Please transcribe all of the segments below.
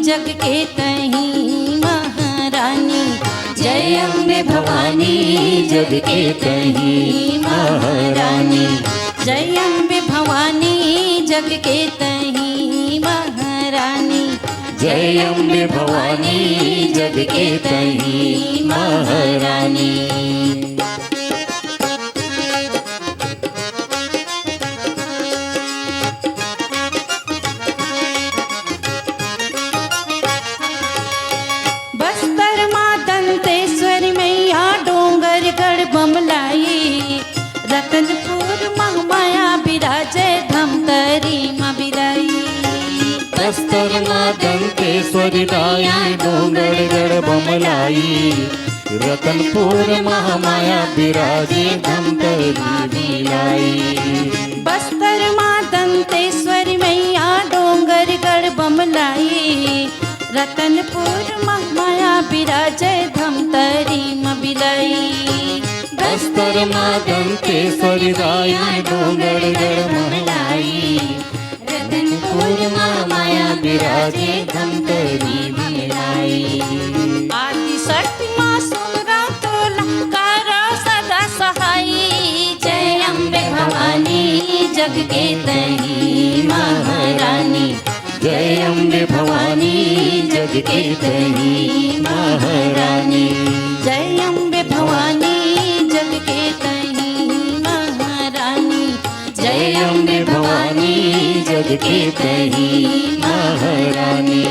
जग के तहीं महारानी, जय अम्बे भवानी जग के तहीं महारानी, जय अम्बे भवानी जग के तहीं महारानी, जय अम्बे भवानी जग के तहीं महारानी। रतनपुर महामाया बिराजे धमतरी माँ बिराई, बस्तर माँ दंतेश्वरी दाई डोंगरगढ़ बमलाई, रतनपुर महामाया बिराजे धमतरी बिलाई। बस्तर माँ दंतेश्वरी मैया डोंगरगढ़ बमलाई, रतनपुर महामाया बिराजे धमतरी माँ बिलाई। बस्तर माँ दंतेश्वरी दाई डोंगरगढ़ बमलाई, रतनपुर महामाया बिराजे धमतरी बिलाई। आदि शक्ति माँ सुमरा तोला करो सदा सहाई, जय अम्बे भवानी जग के तहीं महारानी, जय अम्बे भवानी जग के तहीं महारानी, जय अम्बे भवानी जग के तहीं महारानी, जय अम्बे भवानी जग के तहीं महारानी।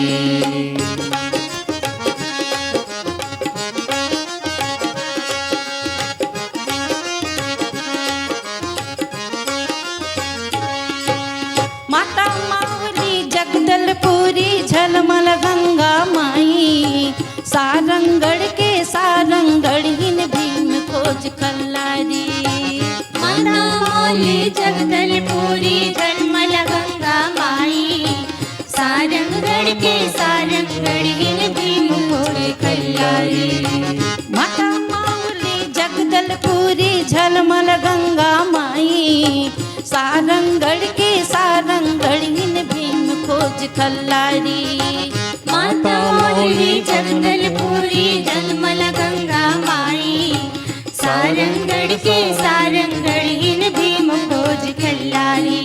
माता मावली जगदलपुरी झलमल गंगा माई, सारंगढ़ के सारंगढ़ हिन भीम खोज कल्लारी। माता मावली जगदलपुरी झलमल गंगा माई, सारंगढ़ के सारंगढ़ हिन भीम खोज कल्लारी। माता मावली जगदलपुरी झलमल गंगा माई, सारंगढ़ के सारंगढ़ हिन भीम खोज कल्लारी। माता मावली जगदलपुरी झलमल गंगा माई, सारंगढ़ के सारंगढ़ हिन भीम खोज कल्लारी।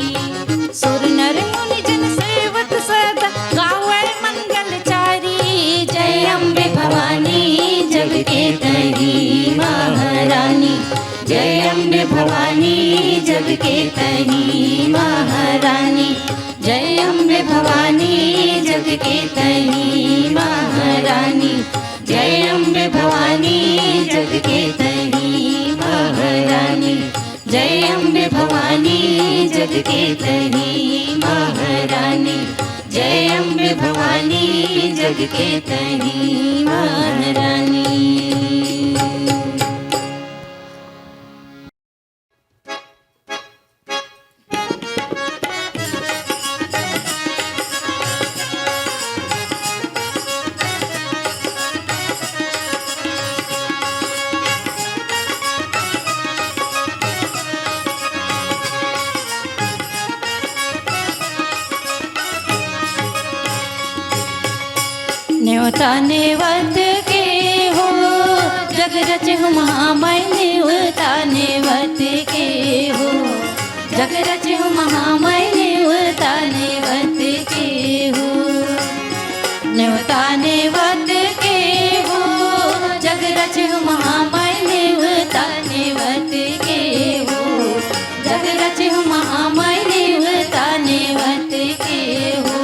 सुर नर मुनि जन सेवत सदा गावे मंगलचारी, जय अम्बे भवानी जग के तहीं महारानी, जय अम्बे भवानी जग के तहीं महारानी, जय अम्बे भवानी जग के तहीं महारानी, जय अम्बे भवानी जग के तहीं महारानी, जय अम्बे भवानी जग के तहीं महारानी, जय अम्बे भवानी जग के तहीं महारानी। न्योता नेवत के हो जग रचहु महामय, न्योता नेवत के हो जग रचहु महामय, न्योता नेवत के हो, न्योता नेवत के हो जग रचहु महामय, न्योता नेवत के हो जग रचहु महामय, न्योता नेवत के हो।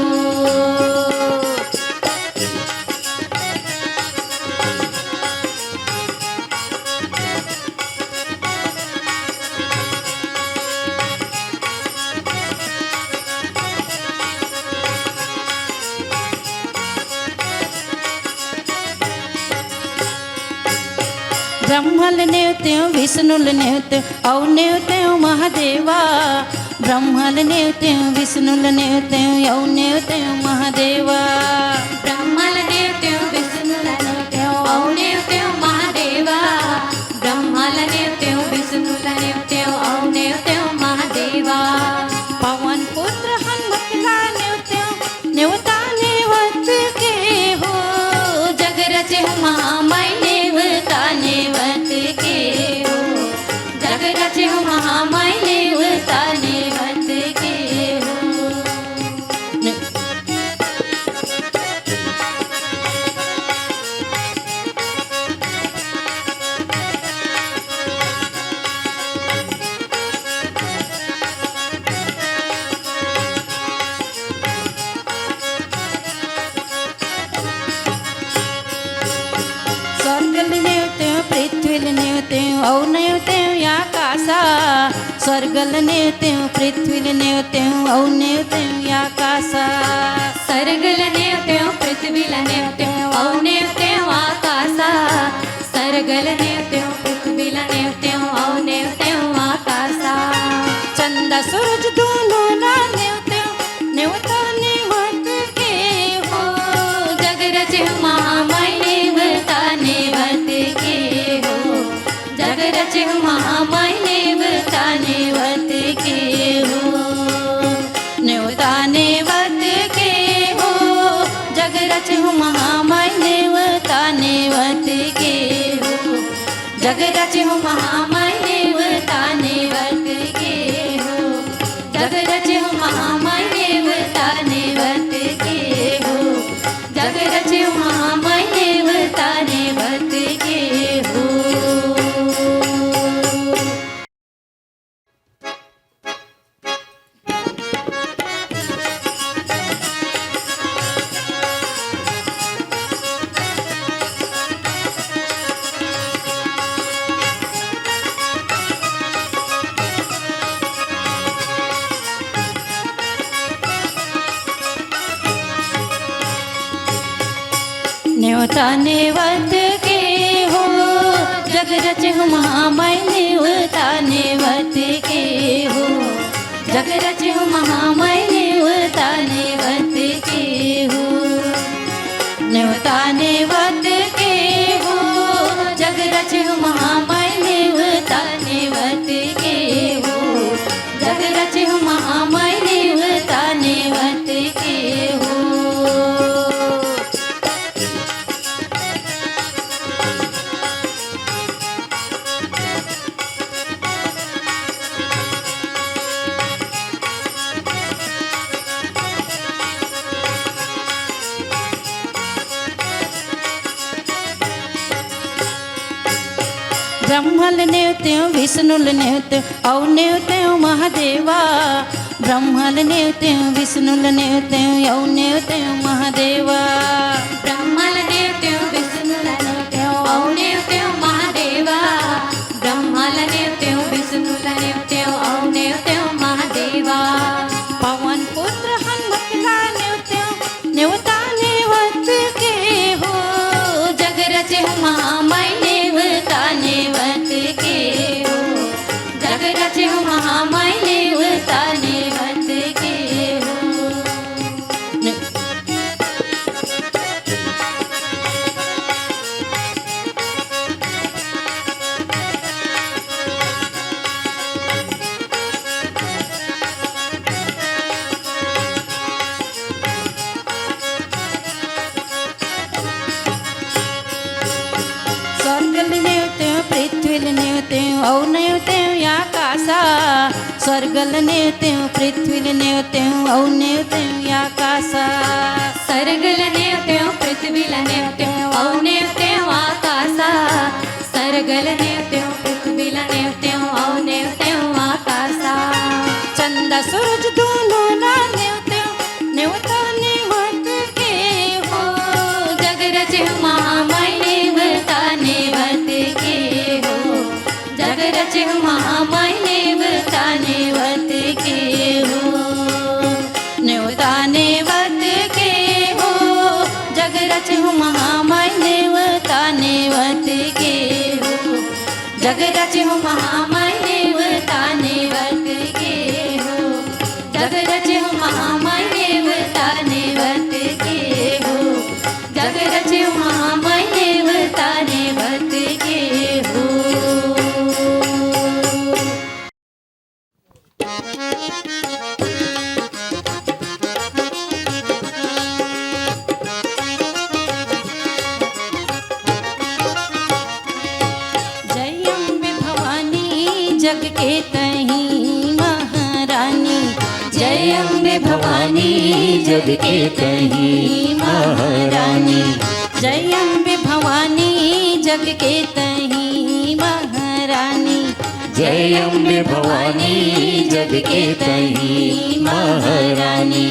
ब्रह्मल नेवत्यो विष्णुल नेवत्यो औ नेवत्यो महादेवा, ब्रह्मल नेवत्यो विष्णुल नेवत्यो औ नेवत्यो महादेवा, ब्रह्मल नेवत्यो विष्णुल नेवत्यो स्वर्गल नेवत्यो पृथ्वील नेवत्यो औ नेवत्यो आकाशा स्वर्गल नेवत्यो पृथ्वील नेवत्यो औ नेवत्यो आकाशा सरगल नेवत्यो पृथ्वील नेवत्यो औ नेवत्यो आकाशा सरगल नेवत्यो पृथ्वील नेवत्यो औ नेवत्यो आकाशा चंदा सूरज दोनों ना नेवत्यो नेवता नेवत के हो जग रचे महामाय नेवता नेवत के हो जग रचे महामाय नेवता नेवत के हो नेवता नेवत के हो जग रच महामाय नेवता नेवत के हो जग रचे महामाय नेवता नेवत के हो जग रचे महामाय नेवता नेवत के हो जग रचे महामाय नेवता नेवत के हो नेवता नेवत के हो जग रच महामाय नेवता नेवत के हो जग रचे महामाय नेवता नेवत के हो नेवता नेवत के हो जग रचे महामाय नेवता नेवत के हो जग रचे महामाय नेवता नेवत के हो ब्रह्मल नेवत्यो विष्णुल नेवत्यो औ नेवत्यो महादेवा ब्रह्मल नेवत्यो विष्णुल नेवत्यो औ नेवत्यो महादेवा ब्रह्मल नेवत्यो विष्णुल नेवत्यो औ नेवत्यो महादेवा ब्रह्मल नेवत्यो विष्णुल नेवत्यो औ नेवत्यो महादेवा पवन पुत्र हनुमतला नेवत्यो नेवता नेवत के हो जग रचे महामाय नेवता नेवत के हो जग रचे महामाय नेवता नेवत के हो स्वर्गल नेवत्यो पृथ्वील नेवत्यो औ नेवत्यो आकाशा स्वर्गल नेवत्यो पृथ्वील नेवत्यो औ नेवत्यो आकाशा सरगल नेवत्यो पृथ्वील नेवत्यो औ नेवत्यो आकाशा सरगल नेवत्यो पृथ्वील नेवत्यो औ नेवत्यो आकाशा चंदा सूरज दोनों ना नेवत्यो नेवता नेवत के हो जग रचे महामाय नेवता नेवत के हो जग रचे महामाय नेवता नेवत के हो नेवता नेवत के हो जग रच महामाय नेवता नेवत के हो जग रचे महामाय नेवता नेवत के हो जग रचे महामाय नेवता नेवत के हो जग रचे महामाय नेवता नेवत के हो जय अम्बे भवानी जग के तहीं महारानी जय अम्बे भवानी जग के तहीं महारानी जय अम्बे भवानी जग के तहीं महारानी जय अम्बे भवानी जग के तहीं महारानी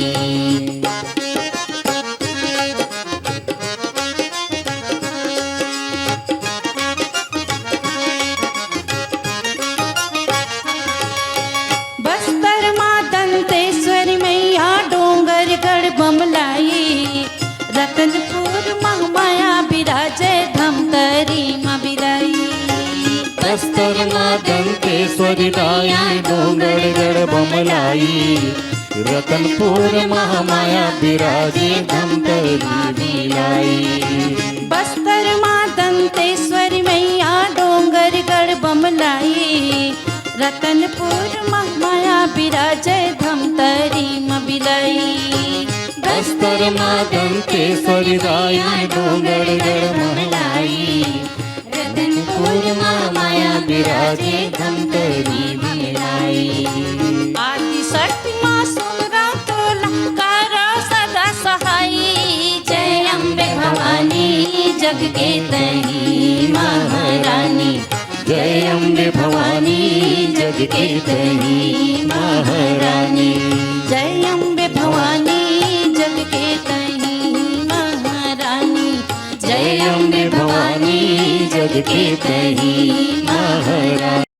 सरिदाई डोंगरगढ़ बमलाई रतनपुर महामाया बिराजे धमतरी भिलाई बस्तर माँ दंतेश्वरी मैया डोंगरगढ़ बमलाई रतनपुर माया बिराजे धमतरी मबिलाई बस्तर माँ दंतेश्वरी दाई डोंगरगढ़ महलाई रतनपुर महामाया बिराजे धमतरी भिलाई आदि शक्ति माँ सुंदरा तोला करो सदा सहाई जय अम्बे भवानी जग के तही महारानी जय अम्बे भवानी जग के तही महारानी जय अम्बे भवानी जग के तही महारानी जय अम्बे भवानी जग के तही